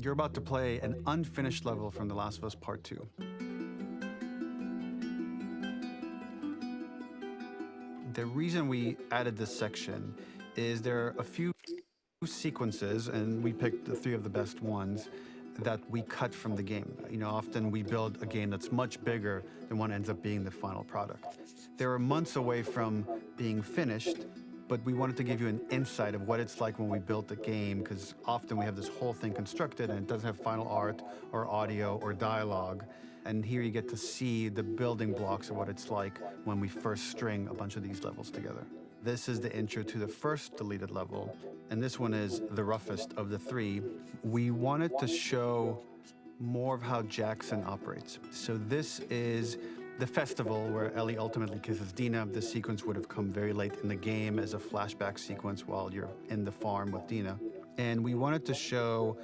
You're about to play an unfinished level from The Last of Us Part 2. The reason we added this section is there are a few sequences, and we picked the 3 of the best ones, that we cut from the game. Often we build a game that's much bigger than what ends up being the final product. They were months away from being finished, but we wanted to give you an insight of what it's like when we built the game, because often we have this whole thing constructed and it doesn't have final art or audio or dialogue. And here you get to see the building blocks of what it's like when we first string a bunch of these levels together. This is the intro to the first deleted level, and this one is the roughest of the 3. We wanted to show more of how Jackson operates. So this is the festival where Ellie ultimately kisses Dina. This sequence would have come very late in the game as a flashback sequence while you're in the farm with Dina. And we wanted to show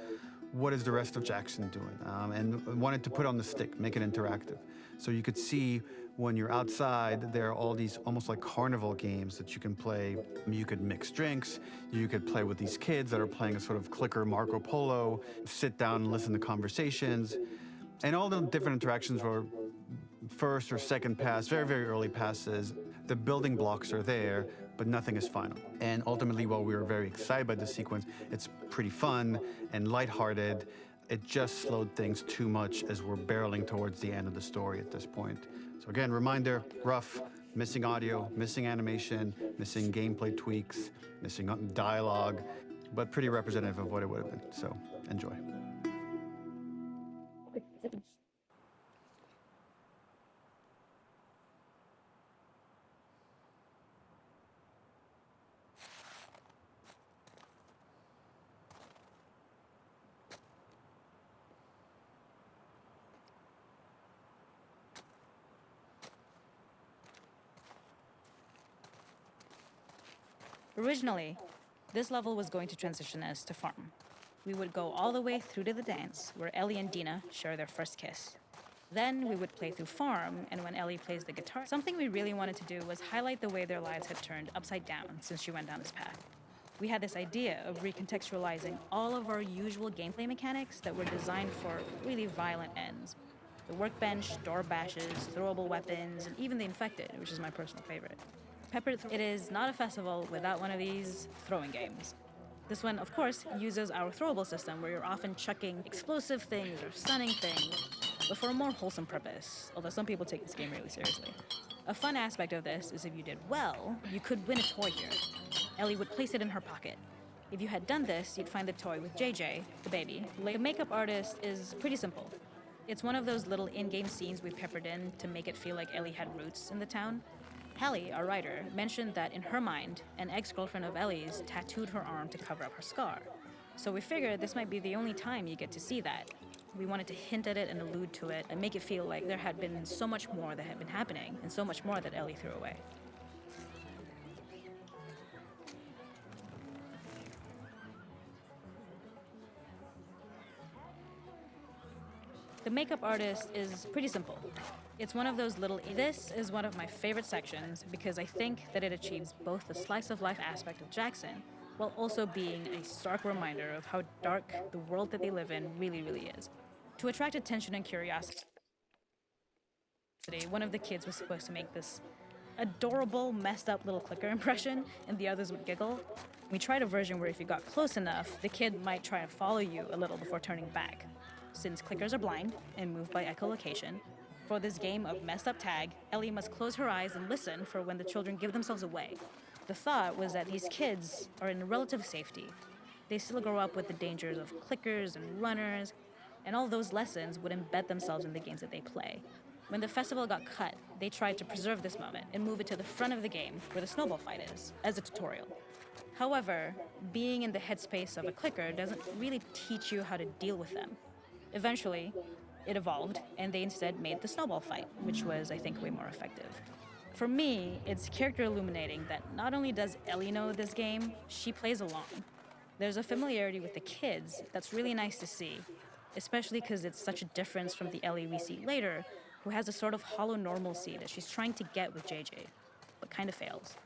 what is the rest of Jackson doing, and wanted to put on the stick, make it interactive. So you could see when you're outside, there are all these almost like carnival games that you can play. You could mix drinks, you could play with these kids that are playing a sort of clicker Marco Polo, sit down and listen to conversations. And all the different interactions were first or second pass, very, very early passes. The building blocks are there, but nothing is final. And ultimately, while we were very excited by the sequence, it's pretty fun and lighthearted. It just slowed things too much as we're barreling towards the end of the story at this point. So again, reminder, rough, missing audio, missing animation, missing gameplay tweaks, missing dialogue, but pretty representative of what it would have been. So enjoy. Originally, this level was going to transition us to farm. We would go all the way through to the dance, where Ellie and Dina share their first kiss. Then we would play through farm, and when Ellie plays the guitar, something we really wanted to do was highlight the way their lives had turned upside down since she went down this path. We had this idea of recontextualizing all of our usual gameplay mechanics that were designed for really violent ends. The workbench, door bashes, throwable weapons, and even the infected, which is my personal favorite. It is not a festival without one of these throwing games. This one, of course, uses our throwable system where you're often chucking explosive things or stunning things, but for a more wholesome purpose, although some people take this game really seriously. A fun aspect of this is if you did well, you could win a toy here. Ellie would place it in her pocket. If you had done this, you'd find the toy with JJ, the baby. The makeup artist is pretty simple. It's one of those little in-game scenes we peppered in to make it feel like Ellie had roots in the town. Hallie, our writer, mentioned that in her mind, an ex-girlfriend of Ellie's tattooed her arm to cover up her scar. So we figured this might be the only time you get to see that. We wanted to hint at it and allude to it and make it feel like there had been so much more that had been happening and so much more that Ellie threw away. The makeup artist is pretty simple. It's one of those little... This is one of my favorite sections because I think that it achieves both the slice-of-life aspect of Jackson while also being a stark reminder of how dark the world that they live in really, really is. To attract attention and curiosity, one of the kids was supposed to make this adorable, messed up little clicker impression, and the others would giggle. We tried a version where if you got close enough, the kid might try to follow you a little before turning back. Since clickers are blind and move by echolocation, for this game of messed up tag, Ellie must close her eyes and listen for when the children give themselves away. The thought was that these kids are in relative safety. They still grow up with the dangers of clickers and runners, and all those lessons would embed themselves in the games that they play. When the festival got cut, they tried to preserve this moment and move it to the front of the game where the snowball fight is, as a tutorial. However, being in the headspace of a clicker doesn't really teach you how to deal with them. Eventually, it evolved, and they instead made the snowball fight, which was, I think, way more effective. For me, it's character illuminating that not only does Ellie know this game, she plays along. There's a familiarity with the kids that's really nice to see, especially because it's such a difference from the Ellie we see later, who has a sort of hollow normalcy that she's trying to get with JJ, but kind of fails.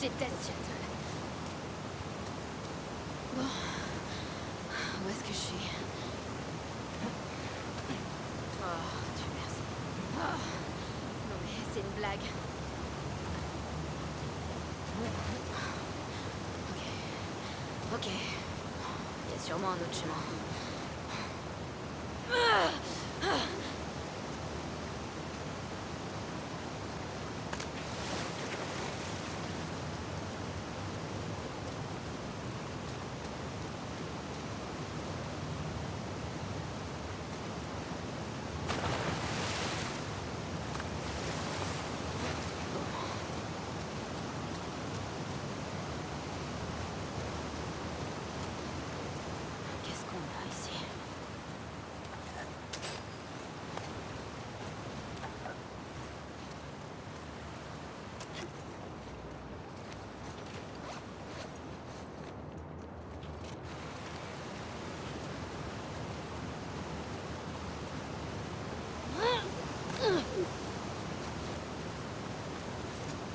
déteste Seattle. Bon. Où est-ce que je suis? Oh, Dieu merci. Oh. Non mais c'est une blague. Ok. Il y a sûrement un autre chemin. Qu'est-ce qu'on a ici?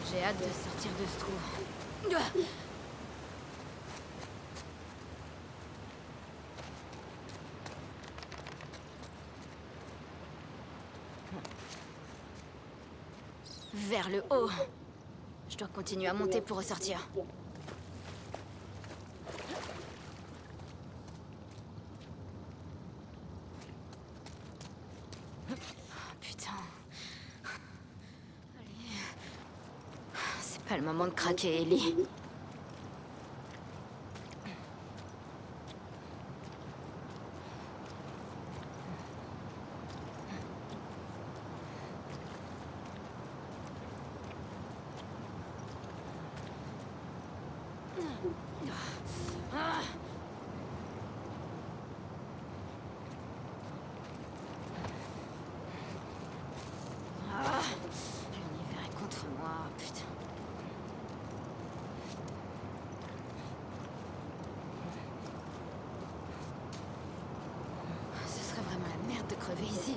J'ai hâte de sortir de ce trou. Vers le haut. Je dois continuer à monter pour ressortir. Oh, putain. Allez. C'est pas le moment de craquer, Ellie. L'univers est contre moi, putain. Ce serait vraiment la merde de crever ici.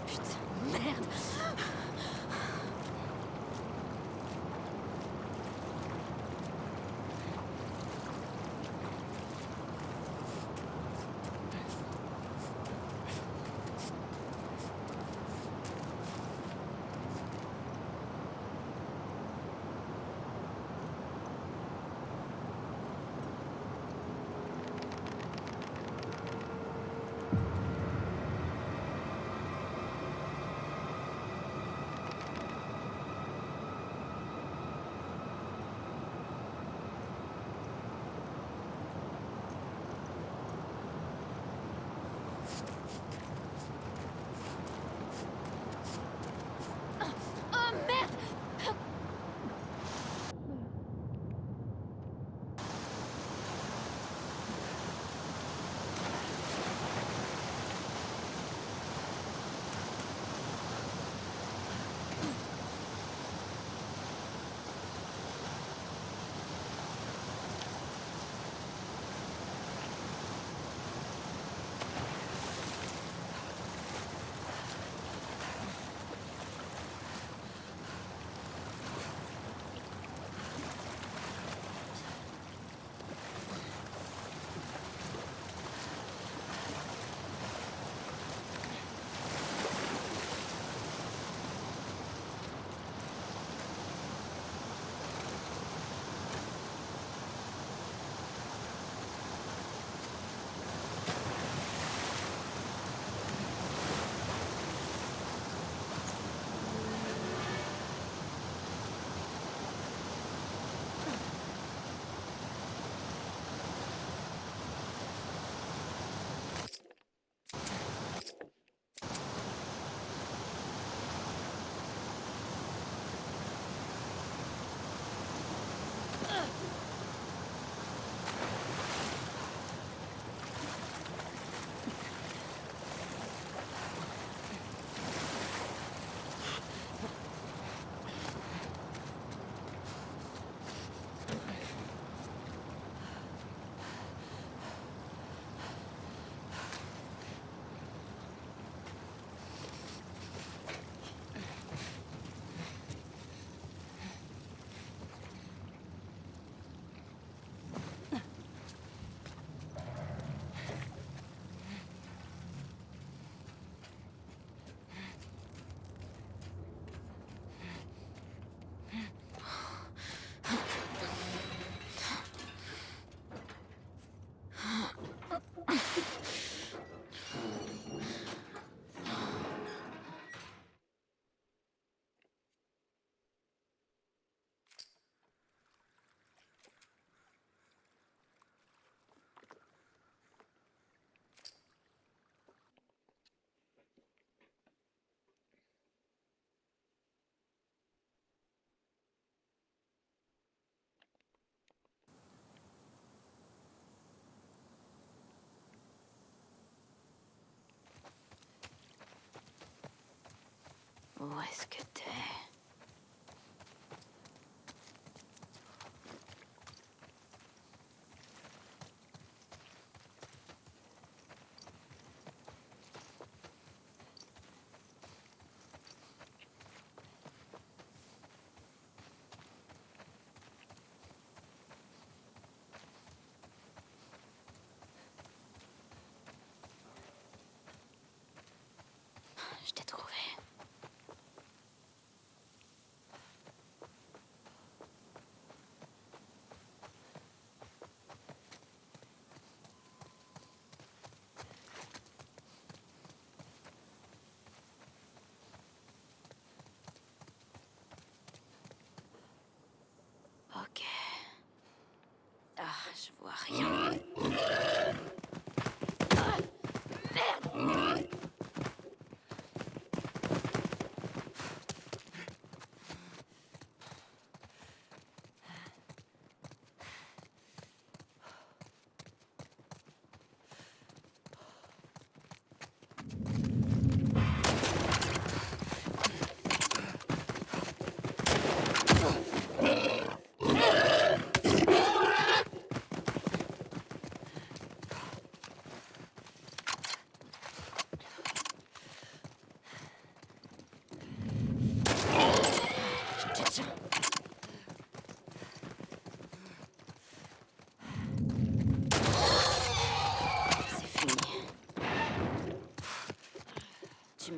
Putain, merde.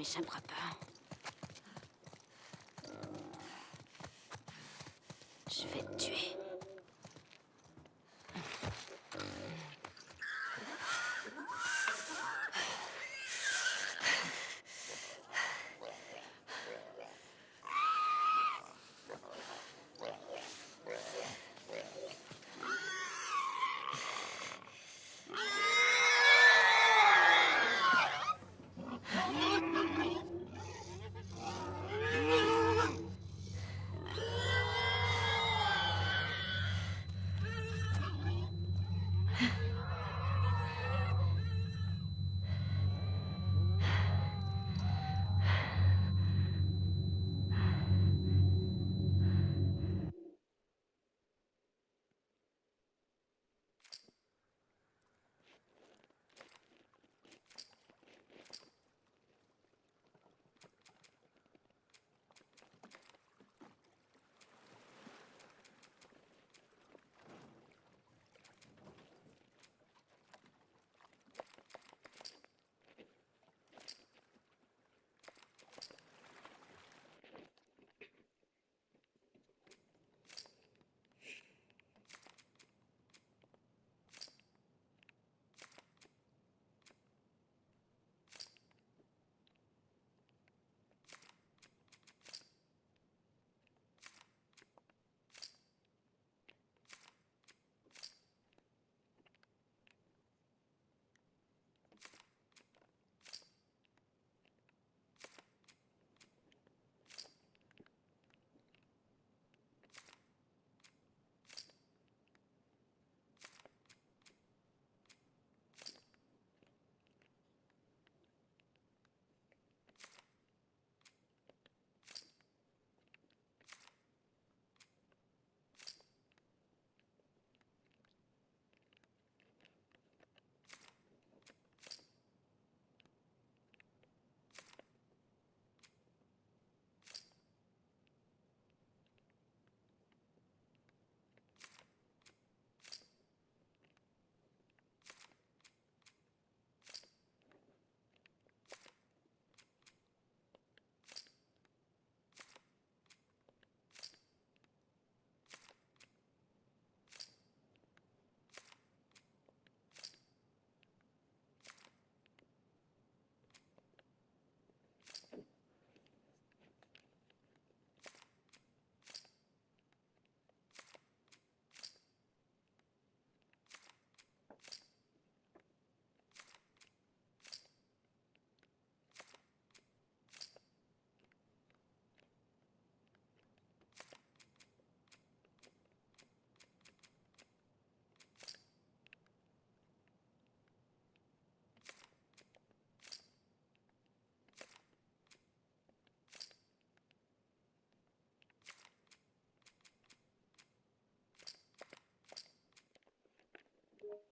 m'échappera pas. Je vais